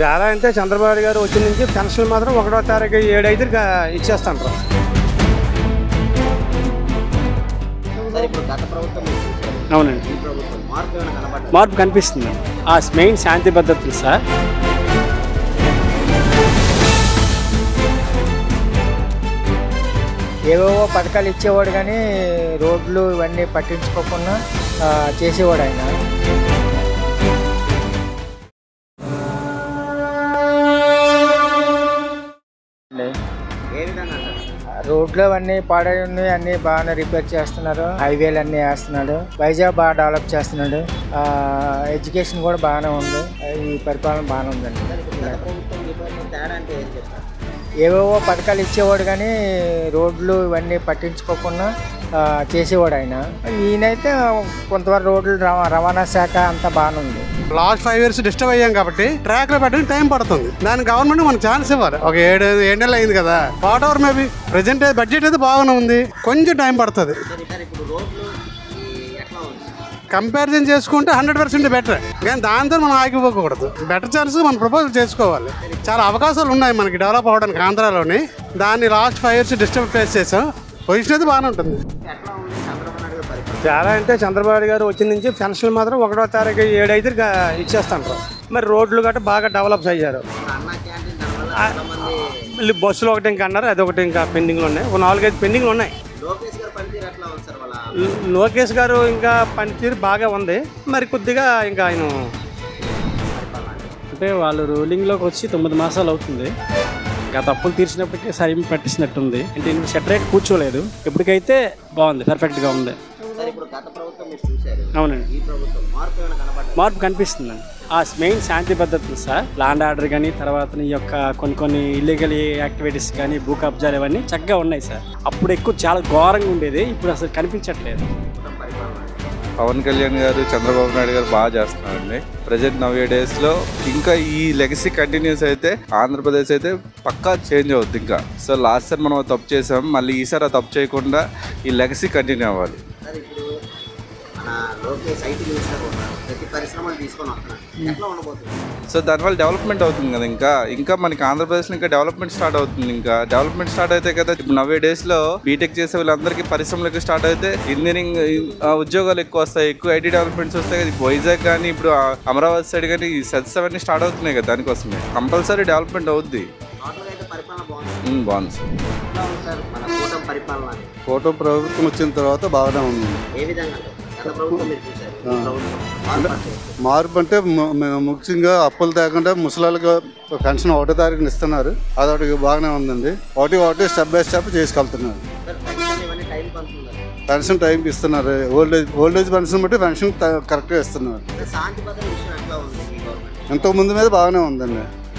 చాలా అంటే చంద్రబాబు గారు వచ్చిన నుంచి పెన్షన్ మాత్రం 1వ తారీఖు 7/5 ఇచ్చేస్తాంటారు. అవునండి, మార్పు కనిపిస్తుంది. ఆ మెయిన్ శాంతి భద్రతలు సార్. ఏవేవో పథకాలు ఇచ్చేవాడు కానీ రోడ్లు ఇవన్నీ పట్టించుకోకుండా చేసేవాడు ఆయన. రోడ్లు అవన్నీ పాడై ఉన్నాయి, అన్నీ బాగానే రిపేర్ చేస్తున్నారు. హైవేలు అన్నీ వేస్తున్నాడు. వైజాగ్ బాగా డెవలప్ చేస్తున్నాడు. ఎడ్యుకేషన్ కూడా బాగానే ఉంది. ఈ పరిపాలన బాగానే ఉందండి. ఏవేవో పథకాలు ఇచ్చేవాడు కానీ రోడ్లు ఇవన్నీ పట్టించుకోకుండా చేసేవాడు ఆయన. ఈయనైతే కొంతవరకు రోడ్లు రవాణా శాఖ అంతా బాగానే ఉంది. లాస్ట్ 5 years డిస్టర్బ్ అయ్యాం కాబట్టి ట్రాక్ లో పెట్టడానికి టైం పడుతుంది. దాని గవర్నమెంట్ మనకు ఛాన్స్ ఇవ్వాలి. ఒక 7 నెలలు అయింది కదా, what ever maybe present budget అయితే బాగానే ఉంది, కొంచెం టైం పడుతుంది. కంపారిజన్ చేసుకుంటే 100% బెటర్, కానీ దాంతో మనం ఆగిపోకూడదు. బెటర్ ఛాన్స్ మనం ప్రపోజల్ చేసుకోవాలి. చాలా అవకాశాలు ఉన్నాయి మనకి డెవలప్ అవ్వడానికి ఆంధ్రాలోని. దాన్ని లాస్ట్ 5 years డిస్టర్బ్ ఫేస్ చేసాం. పొజిషన్ అయితే బాగానే ఉంటుంది. చాలా అంటే చంద్రబాబు గారు వచ్చిన నుంచి పెన్షన్ మాత్రం 1వ తారీఖు 7/5 ఇచ్చేస్తాంటారు. మరి రోడ్లు గట్రా బాగా డెవలప్ అయ్యారు. బస్సులు ఒకటి ఇంకా అన్నారు, అదొకటి ఇంకా పెండింగ్లు ఉన్నాయి. 4-5 పెండింగ్లు ఉన్నాయి. లోకేష్ గారు ఇంకా పనితీరు బాగా ఉంది. మరి కొద్దిగా ఇంకా ఆయన అంటే వాళ్ళు రూలింగ్లోకి వచ్చి 9 మాసాలు అవుతుంది. గత అప్పులు తీర్చినప్పటికీ సరి పట్టించినట్టుంది. అంటే సెటరేట్ కూర్చోలేదు. ఇప్పటికైతే బాగుంది, పర్ఫెక్ట్గా ఉంది. అవునండి, మార్పు కనిపిస్తుందండి. ఆ మెయిన్ శాంతి భద్రతలు సార్, ల్యాండ్ ఆర్డర్ కానీ, తర్వాత ఈ యొక్క కొన్ని ఇల్లీగల్ యాక్టివిటీస్ కానీ, భూ కబ్జాలు ఇవన్నీ చక్కగా ఉన్నాయి సార్. అప్పుడు ఎక్కువ చాలా ఘోరంగా ఉండేది, ఇప్పుడు అసలు కనిపించట్లేదు. పవన్ కళ్యాణ్ గారు, చంద్రబాబు నాయుడు గారు బాగా చేస్తున్నారండి. ప్రజెంట్ నవ్వే డేస్లో ఇంకా ఈ లెగసీ కంటిన్యూస్ అయితే ఆంధ్రప్రదేశ్ అయితే పక్కా చేంజ్ అవుద్ది. ఇంకా సో లాస్ట్ సార్ మనం తప్పు చేసాం, మళ్ళీ ఈసారి ఆ తప్పు చేయకుండా ఈ లెగసీ కంటిన్యూ అవ్వాలి. సో దానివల్ల డెవలప్మెంట్ అవుతుంది కదా. ఇంకా మనకి ఆంధ్రప్రదేశ్లో ఇంకా డెవలప్మెంట్ స్టార్ట్ అవుతుంది. ఇంకా డెవలప్మెంట్ స్టార్ట్ అయితే కదా, ఇప్పుడు నవ్వే డేస్లో బీటెక్ చేసే వాళ్ళందరికీ పరిశ్రమలకు స్టార్ట్ అయితే ఇంజనీరింగ్ ఉద్యోగాలు ఎక్కువ వస్తాయి, ఎక్కువ ఐటీ డెవలప్మెంట్స్ వస్తాయి కదా. వైజాగ్ కానీ, ఇప్పుడు అమరావతి సైడ్ కానీ సెట్స్ అవన్నీ స్టార్ట్ అవుతున్నాయి కదా. దానికోసమే కంపల్సరీ డెవలప్మెంట్ అవుద్ది. బాగుంది సార్. కూటమి ప్రభుత్వం వచ్చిన తర్వాత బాగానే ఉంది. మార్పు అంటే ముఖ్యంగా అప్పులు తేకుండా ముసలాళ్ళకి పెన్షన్ 1వ తారీఖున ఇస్తున్నారు. అదొకటి బాగానే ఉందండి. ఒకటి స్టెప్ బై స్టెప్ చేసుకెళ్తున్నారు. పెన్షన్ టైంకి ఇస్తున్నారు. ఓల్డేజ్ పెన్షన్ బట్టి పెన్షన్ కరెక్ట్గా ఇస్తున్నారు. ఇంతకు ముందు మీద బాగానే ఉందండి.